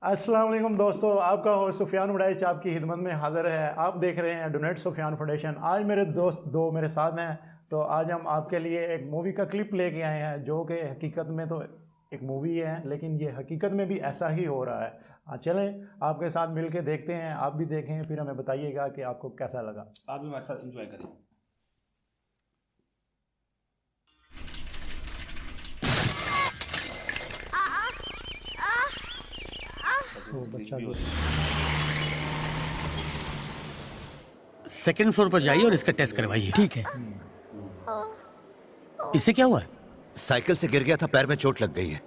अस्सलाम वालेकुम दोस्तों, आपका होस्ट सुफियान उड़ाइच आपकी खिदमत में हाज़िर है। आप देख रहे हैं डोनेट सुफियान फाउंडेशन। आज मेरे दोस्त दो मेरे साथ हैं, तो आज हम आपके लिए एक मूवी का क्लिप लेके आए हैं जो कि हकीकत में तो एक मूवी है, लेकिन ये हकीकत में भी ऐसा ही हो रहा है। चलें आपके साथ मिल के देखते हैं, आप भी देखें, फिर हमें बताइएगा कि आपको कैसा लगा। आप भी हमारे साथ एंजॉय करें। तो बच्चा सेकंड फ्लोर पर जाइए और इसका टेस्ट करवाइए। ठीक है। इसे क्या हुआ है? साइकिल से गिर गया था, पैर में चोट लग गई है।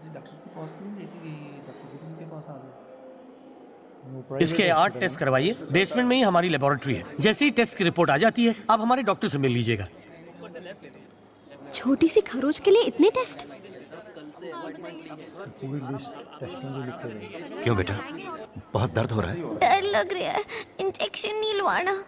डॉक्टर के पास नहीं लेके गई, डॉक्टर के पास आ गए। इसके 8 टेस्ट करवाइए। बेसमेंट में ही हमारी लेबोरेटरी है। जैसे ही टेस्ट की रिपोर्ट आ जाती है आप हमारे डॉक्टर से मिल लीजिएगा। छोटी सी खरोच के लिए इतने टेस्ट? क्यों बेटा, बहुत दर्द हो रहा है? डर लग रहा है, इंजेक्शन नहीं लवाना।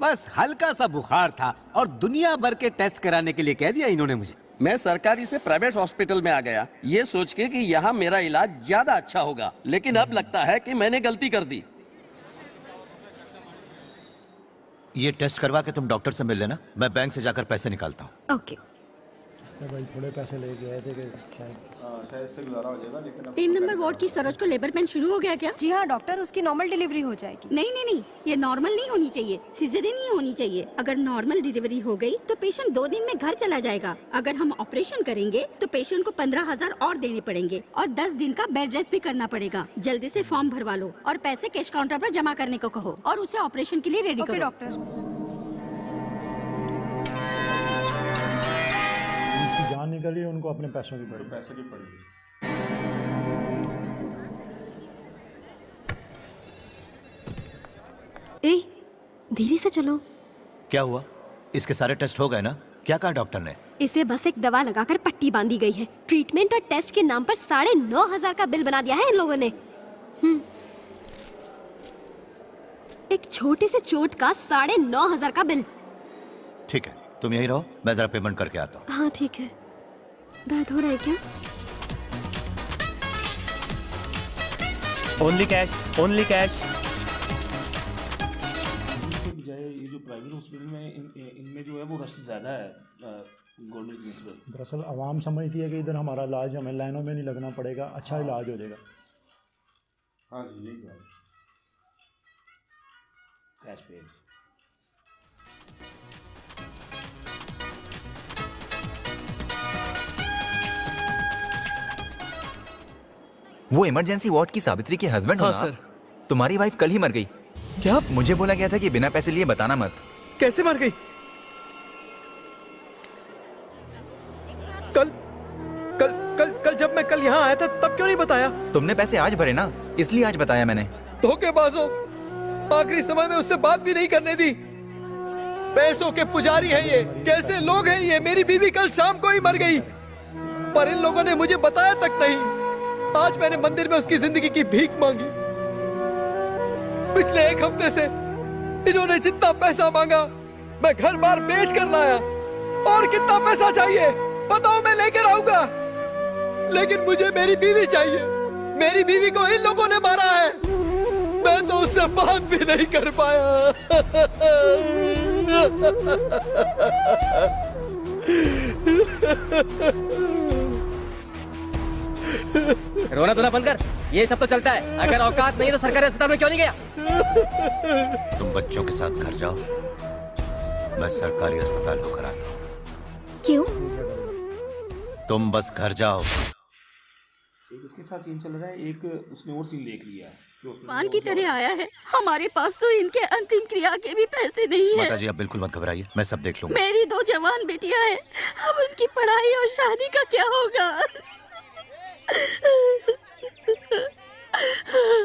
बस हल्का सा बुखार था और दुनिया भर के टेस्ट कराने के लिए कह दिया इन्होंने मुझे। मैं सरकारी से प्राइवेट हॉस्पिटल में आ गया ये सोच के कि यहाँ मेरा इलाज ज्यादा अच्छा होगा, लेकिन अब लगता है कि मैंने गलती कर दी। ये टेस्ट करवा के तुम डॉक्टर से मिल लेना, मैं बैंक से जाकर पैसे निकालता हूँ। ओके। भाई थोड़े पैसे ले गए थे कि शायद से गुजारा हो जाएगा, लेकिन 3 नंबर वार्ड की सरोज को लेबर पेन शुरू हो गया क्या? जी हाँ डॉक्टर, उसकी नॉर्मल डिलीवरी हो जाएगी। नहीं नहीं नहीं, ये नॉर्मल नहीं होनी चाहिए, सिजेरियन ही होनी चाहिए। अगर नॉर्मल डिलीवरी हो गई तो पेशेंट 2 दिन में घर चला जाएगा। अगर हम ऑपरेशन करेंगे तो पेशेंट को 15,000 और देने पड़ेंगे और 10 दिन का बेड रेस्ट भी करना पड़ेगा। जल्दी से फॉर्म भरवा लो और पैसे कैश काउंटर पर जमा करने को कहो और उसे ऑपरेशन के लिए रेडी ओके करो। डॉक्टर। जान निकली, उनको अपने पैसों की पड़ी। पैसे भी पड़ेंगे। ए, धीरे से चलो। क्या हुआ? इसके सारे टेस्ट हो गए ना? क्या कहा डॉक्टर ने? इसे बस एक दवा लगाकर पट्टी बांधी गई है। ट्रीटमेंट और टेस्ट के नाम पर 9,500 का बिल बना दिया है इन लोगों ने। एक छोटे से चोट का 9,500 का बिल। ठीक है, तुम यहीं रहो, मैं जरा पेमेंट करके आता हूँ। हाँ ठीक है। दर्द हो रहा है क्या? Only cash, only cash. इसके बजाय ये जो प्राइवेट हॉस्पिटल में इनमें जो है वो रश ज़्यादा है गवर्नमेंट की नस्बत। दरअसल आवाम समझती है कि इधर हमारा इलाज, हमें लाइनों में नहीं लगना पड़ेगा, अच्छा इलाज हो जाएगा। हाँ जी, यही बात। कैश पे वो इमरजेंसी वार्ड की सावित्री के हस्बैंड हो ना? सर। तुम्हारी वाइफ कल ही मर गई। क्या? मुझे बोला गया था कि बिना पैसे लिए बताना मत। कैसे मर गई? कल कल कल कल जब मैं कल यहाँ आया था तब क्यों नहीं बताया? तुमने पैसे आज भरे ना, इसलिए आज बताया मैंने। धोखेबाजों, आखिरी समय में उससे बात भी नहीं करने दी। पैसों के पुजारी हैं ये, कैसे लोग हैं ये। मेरी बीवी कल शाम को ही मर गई, पर इन लोगों ने मुझे बताया तक नहीं। आज मैंने मंदिर में उसकी जिंदगी की भीख मांगी। पिछले 1 हफ्ते से इन्होंने जितना पैसा मांगा मैं घर बार बेच कर लाया। और कितना पैसा चाहिए बताओ, मैं लेकर आऊंगा, लेकिन मुझे मेरी बीवी चाहिए। मेरी बीवी को इन लोगों ने मारा है, मैं तो उससे बात भी नहीं कर पाया। रोना धोना बंद कर, ये सब तो चलता है। अगर औकात नहीं तो सरकारी अस्पताल में क्यों नहीं गया? तुम बच्चों के साथ घर जाओ, मैं सरकारी अस्पताल होकर आता हूँ। क्यों? तुम बस घर जाओ। एक इसके साथ सीन चल रहा है, एक उसने और सीन देख लिया कि उसमें पान की तरह आया है। हमारे पास तो इनके अंतिम क्रिया के भी पैसे नहीं है। माताजी आप बिल्कुल मत घबराइए, मैं सब देख लूंगा। मेरी 2 जवान बेटियां हैं, अब उनकी पढ़ाई और शादी का क्या होगा?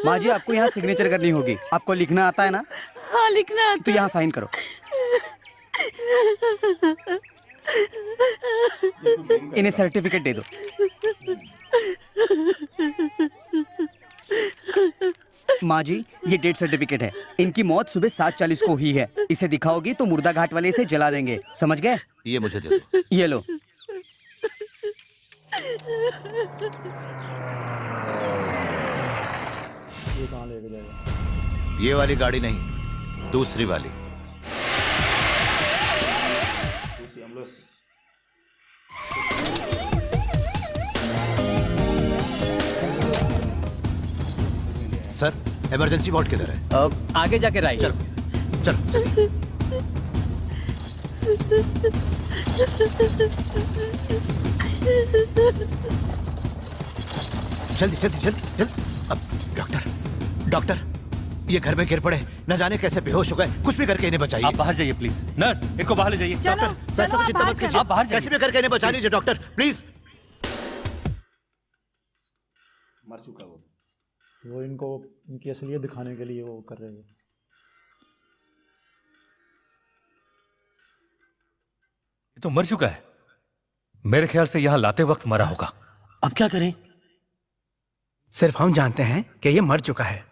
माँ जी, आपको यहाँ सिग्नेचर करनी होगी। आपको लिखना आता है ना? हाँ लिखना आता। तो यहाँ साइन करो। इन्हें सर्टिफिकेट दे दो। माँ जी, ये डेथ सर्टिफिकेट है। इनकी मौत सुबह 7:40 को हुई है। इसे दिखाओगी तो मुर्दा घाट वाले इसे जला देंगे, समझ गए? ये मुझे दे दो। ये लो। ये कहाँ लेके जाएगा? ये वाली गाड़ी नहीं, दूसरी वाली। सर, इमरजेंसी वार्ड किधर है? आगे जाके राइट। चलो चलो जल्दी जल्दी जल्दी जल्दी। अब डॉक्टर, ये घर में गिर पड़े, न जाने कैसे बेहोश हो गए। कुछ भी करके इन्हें बचाइए। आप बाहर जाइए प्लीज। नर्स, इनको बाहर ले जाइए। डॉक्टर, आप बाहर जाइए। कैसे भी करके इन्हें बचा लीजिए डॉक्टर, प्लीज। मर चुका वो इनको इनकी असलियत दिखाने के लिए वो कर रहे हैं। तो मर चुका है। मेरे ख्याल से यहां लाते वक्त मरा होगा। अब क्या करें? सिर्फ हम जानते हैं कि ये मर चुका है।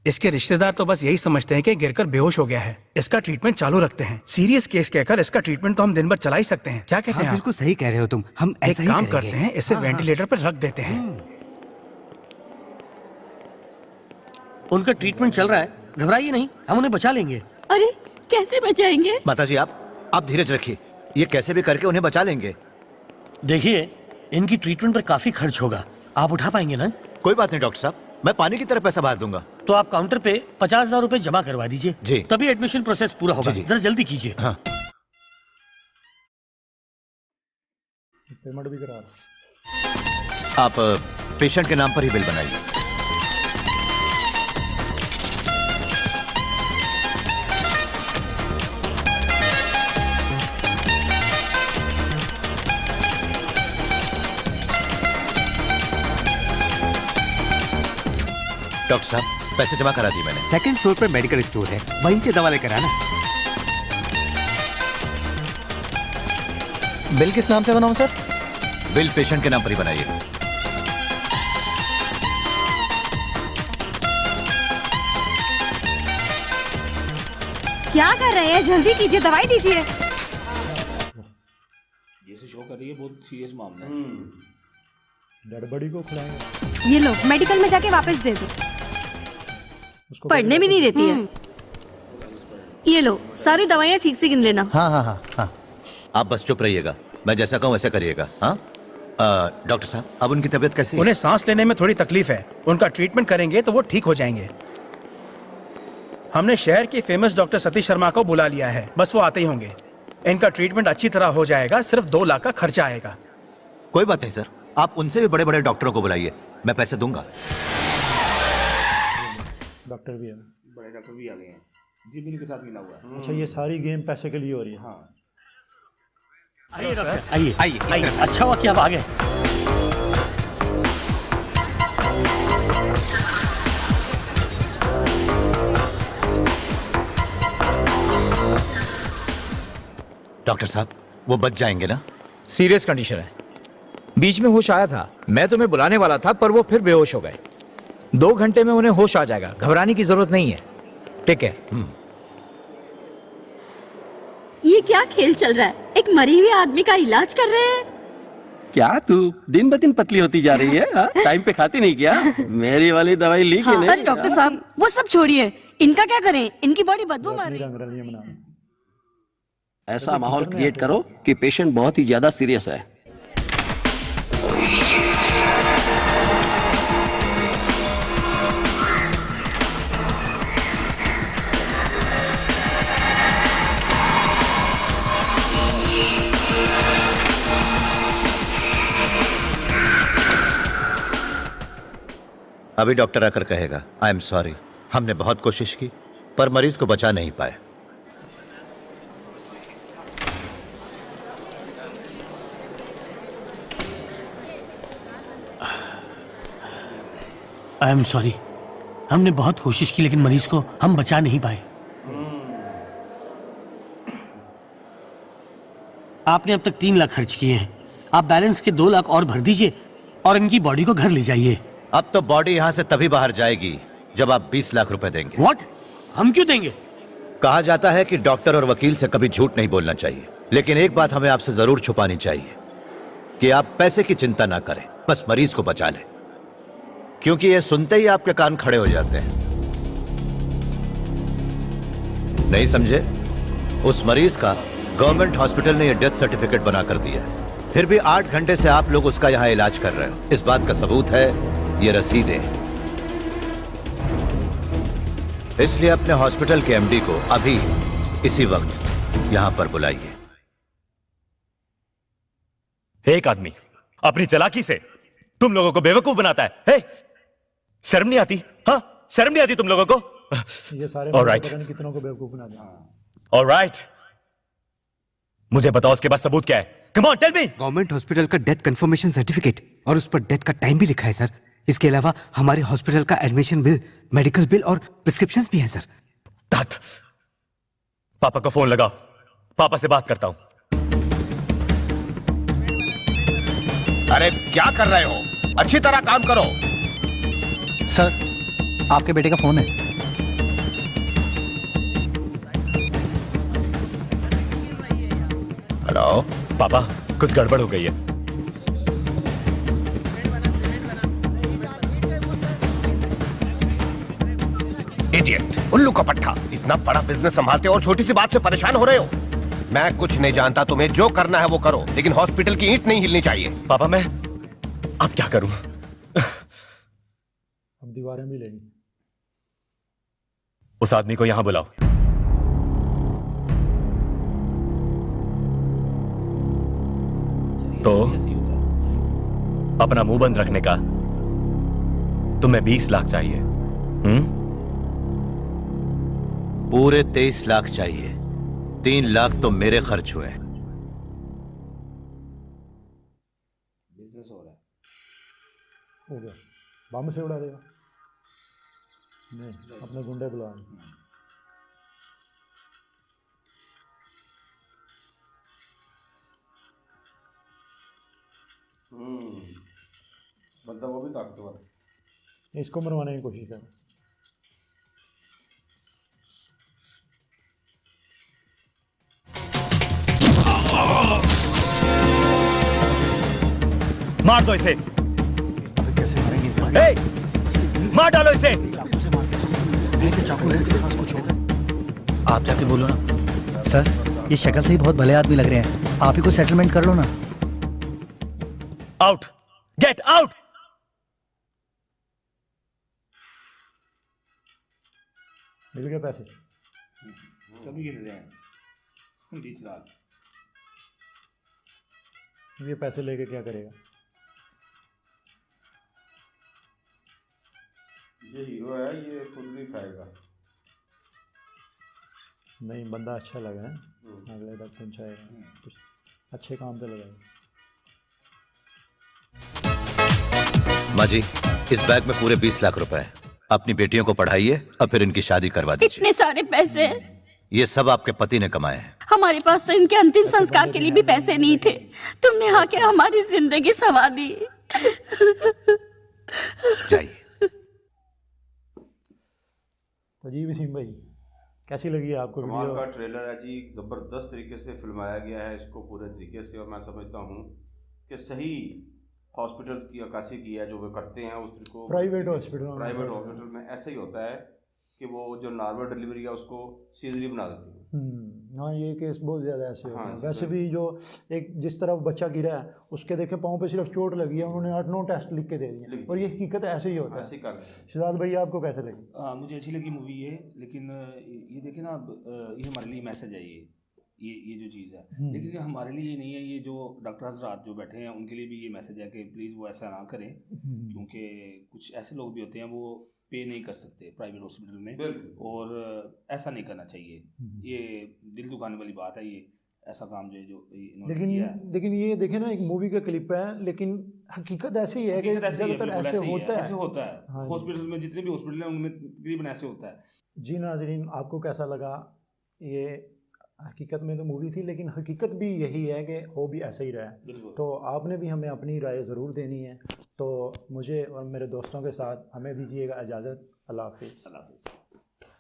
इसके रिश्तेदार तो बस यही समझते हैं कि गिरकर बेहोश हो गया है। इसका ट्रीटमेंट चालू रखते हैं। सीरियस केस कहकर इसका ट्रीटमेंट तो हम दिन भर चला ही सकते हैं। क्या कहते हैं? बिल्कुल सही कह रहे हो तुम। हम ऐसा एक काम करते हैं, इसे वेंटिलेटर पर रख देते हैं। उनका ट्रीटमेंट चल रहा है, घबराइए नहीं, हम उन्हें बचा लेंगे। अरे कैसे बचाएंगे? माताजी आप धीरज रखिए, ये कैसे भी करके उन्हें बचा लेंगे। देखिए, इनकी ट्रीटमेंट पर काफी खर्च होगा, आप उठा पाएंगे ना? कोई बात नहीं डॉक्टर साहब, मैं पानी की तरह पैसा भर दूंगा। तो आप काउंटर पे 50,000 रुपए जमा करवा दीजिए जी, तभी एडमिशन प्रोसेस पूरा होगा। जरा जल्दी कीजिए। हाँ। पेमेंट भी करा रहा। आप पेशेंट के नाम पर ही बिल बनाइए। डॉक्टर साहब, पैसे जमा करा दिए मैंने। सेकंड फ्लोर पर मेडिकल स्टोर है, वहीं से दवा लेकर आना। बिल किस नाम से बनाऊं सर? बिल पेशेंट के नाम पर ही बनाइए। क्या कर रहे हैं? जल्दी कीजिए, दवाई दीजिए। जैसे शो कर रही है, बहुत सीरियस मामला है। डेड बॉडी को खिलाएंगे। ये लो, मेडिकल में जाके वापस दे दो। पढ़ने भी नहीं देती है। ये लो, सारी दवाइयाँ ठीक से गिन लेना। हाँ हाँ हाँ हाँ। आप बस चुप रहिएगा, मैं जैसा कहूँ वैसा करिएगा। हाँ डॉक्टर साहब, अब उनकी तबीयत कैसी है? उन्हें सांस लेने में थोड़ी तकलीफ है। उनका ट्रीटमेंट करेंगे तो वो ठीक हो जाएंगे। हमने शहर के फेमस डॉक्टर सतीश शर्मा को बुला लिया है, बस वो आते ही होंगे। इनका ट्रीटमेंट अच्छी तरह हो जाएगा, सिर्फ 2 लाख का खर्चा आएगा। कोई बात नहीं सर, आप उनसे भी बड़े बड़े डॉक्टरों को बुलाइए, मैं पैसे दूंगा। डॉक्टर भी है, बड़े डॉक्टर भी आ गए हैं जी, भी इनके साथ मिला हुआ है। अच्छा, ये सारी गेम पैसे के लिए हो रही है। हाँ, आइए डॉक्टर, आइए आइए आइए। अच्छा हुआ कि आप आ गए। डॉक्टर साहब, वो बच जाएंगे ना? सीरियस कंडीशन है, बीच में होश आया था। मैं तुम्हें बुलाने वाला था पर वो फिर बेहोश हो गए। 2 घंटे में उन्हें होश आ जाएगा, घबराने की जरूरत नहीं है। Take care. ये क्या खेल चल रहा है? एक मरे हुए आदमी का इलाज कर रहे हैं। क्या तू दिन ब दिन पतली होती जा रही है? टाइम पे खाती नहीं क्या? मेरी वाली दवाई ली कि नहीं? अरे डॉक्टर साहब, वो सब छोड़िए, इनका क्या करें? इनकी बॉडी बदबू मार रही है। ऐसा माहौल क्रिएट करो कि पेशेंट बहुत ही ज्यादा सीरियस है। अभी डॉक्टर आकर कहेगा आई एम सॉरी, हमने बहुत कोशिश की पर मरीज को बचा नहीं पाए। आई एम सॉरी, हमने बहुत कोशिश की लेकिन मरीज को हम बचा नहीं पाए। आपने अब तक 3 लाख खर्च किए हैं, आप बैलेंस के 2 लाख और भर दीजिए और इनकी बॉडी को घर ले जाइए। अब तो बॉडी यहाँ से तभी बाहर जाएगी जब आप 20 लाख रुपए देंगे। व्हाट? हम क्यों देंगे? कहा जाता है कि डॉक्टर और वकील से कभी झूठ नहीं बोलना चाहिए, लेकिन एक बात हमें आपसे जरूर छुपानी चाहिए कि आप पैसे की चिंता ना करें, बस मरीज को बचा लें, क्योंकि ये सुनते ही आपके कान खड़े हो जाते हैं। नहीं समझे? उस मरीज का गवर्नमेंट हॉस्पिटल ने यह डेथ सर्टिफिकेट बना कर दिया, फिर भी 8 घंटे से आप लोग उसका यहां इलाज कर रहे हो। इस बात का सबूत है ये रसीदें। इसलिए अपने हॉस्पिटल के एमडी को अभी इसी वक्त यहां पर बुलाइए। एक आदमी अपनी चालाकी से तुम लोगों को बेवकूफ बनाता है। हे, शर्म नहीं आती? हाँ, शर्म नहीं आती तुम लोगों को? ये सारे Alright. पता नहीं कितनों को बेवकूफ बना दिया। ऑलराइट, मुझे बताओ उसके पास सबूत क्या है? Come on tell me. Government hospital का डेथ कंफर्मेशन सर्टिफिकेट और उस पर डेथ का टाइम भी लिखा है सर। इसके अलावा हमारे हॉस्पिटल का एडमिशन बिल, मेडिकल बिल और प्रिस्क्रिप्शंस भी हैं सर। पापा को फोन लगाओ, पापा से बात करता हूं। अरे क्या कर रहे हो? अच्छी तरह काम करो। सर, आपके बेटे का फोन है। हेलो पापा, कुछ गड़बड़ हो गई है। इडियट, उल्लू का पट्टा। इतना बड़ा बिजनेस संभालते हो और छोटी सी बात से परेशान हो रहे हो। मैं कुछ नहीं जानता, तुम्हें जो करना है वो करो, लेकिन हॉस्पिटल की ईंट नहीं हिलनी चाहिए। पापा मैं अब क्या करूं? अब दीवारें भी लेंगी। उस आदमी को यहां बुलाओ। तो अपना मुंह बंद रखने का तुम्हें 20 लाख चाहिए? पूरे 23 लाख चाहिए। 3 लाख तो मेरे खर्च हुए। बिजनेस हो रहा है। हो गया, बम से उड़ा देगा। नहीं, अपने गुंडे बुला। बंदा वो भी ताकतवर। इसको मरवाने की कोशिश कर। मार दो इसे। कैसे मारेंगे? मार डालो इसे। आप जाके बोलो ना। सर, ये शक्ल से ही बहुत भले आदमी लग रहे हैं, आप ही को सेटलमेंट कर लो ना। Out, get out. मिल गए पैसे? सभी गिर रहे हैं। 20 लाख। ये पैसे लेके क्या करेगा? ये हीरो है, ये खुद भी खाएगा। नहीं, बंदा अच्छा लगा है, अगले तक पहुंचाएगा, कुछ अच्छे काम पे लगाएगा। माँ जी, इस बैग में पूरे 20 लाख रुपए हैं। अपनी बेटियों को पढ़ाइए और फिर इनकी शादी करवा दीजिए। इतने सारे पैसे? ये सब आपके पति ने कमाए हैं। हमारे पास तो इनके अंतिम संस्कार के लिए भी पैसे नहीं थे। तुमने आके हमारी जिंदगी संवार दी। जाइए। तो जी वसीम भाई, कैसी लगी है आपको कमाल वीडियो? का ट्रेलर है जी, ज़बरदस्त तरीके से फिल्माया गया है इसको पूरे तरीके से, और मैं समझता हूँ कि सही हॉस्पिटल की अक्कासी की है जो वे करते हैं उसको। प्राइवेट हॉस्पिटल में ऐसा ही होता है कि वो जो नॉर्मल डिलीवरी है उसको सीजरी बना देते हैं। हाँ, ये केस बहुत ज़्यादा ऐसे होते हैं। हाँ, वैसे भी जो एक जिस तरह बच्चा गिरा है उसके देखे पाँव पे सिर्फ चोट लगी है, उन्होंने 8-9 टेस्ट लिख के दे दिए, और ये हकीकत ऐसे ही होता ऐसे ही है। करते हैं। शहजाद भाई, आपको कैसे लगी? मुझे अच्छी लगी मूवी ये, लेकिन ये देखिए ना, ये हमारे लिए मैसेज है ये जो चीज़ है, लेकिन ये हमारे लिए नहीं है। ये जो डॉक्टर हजरात जो बैठे हैं उनके लिए भी ये मैसेज है कि प्लीज़ वो ऐसा ना करें, क्योंकि कुछ ऐसे लोग भी होते हैं वो पे नहीं कर सकते प्राइवेट हॉस्पिटल में, और ऐसा नहीं करना चाहिए। ये दिल दुखाने वाली बात है, ये ऐसा काम जो इन्होंने किया है। लेकिन ये देखे ना, एक मूवी का क्लिप है, लेकिन हकीकत ऐसे ही है कि ज़्यादातर ऐसे होता है। हॉस्पिटल में जितने भी हॉस्पिटल हैं उनमें तकरीबन ऐसे होता है। जी नाजरीन, आपको कैसा लगा? ये हकीकत में तो मूवी थी, लेकिन हकीकत भी यही है कि हो भी ऐसा ही रहा है। तो आपने भी हमें अपनी राय ज़रूर देनी है। तो मुझे और मेरे दोस्तों के साथ हमें दीजिएगा इजाज़त। अल्लाह हाफिज़। अल्लाह हाफिज़।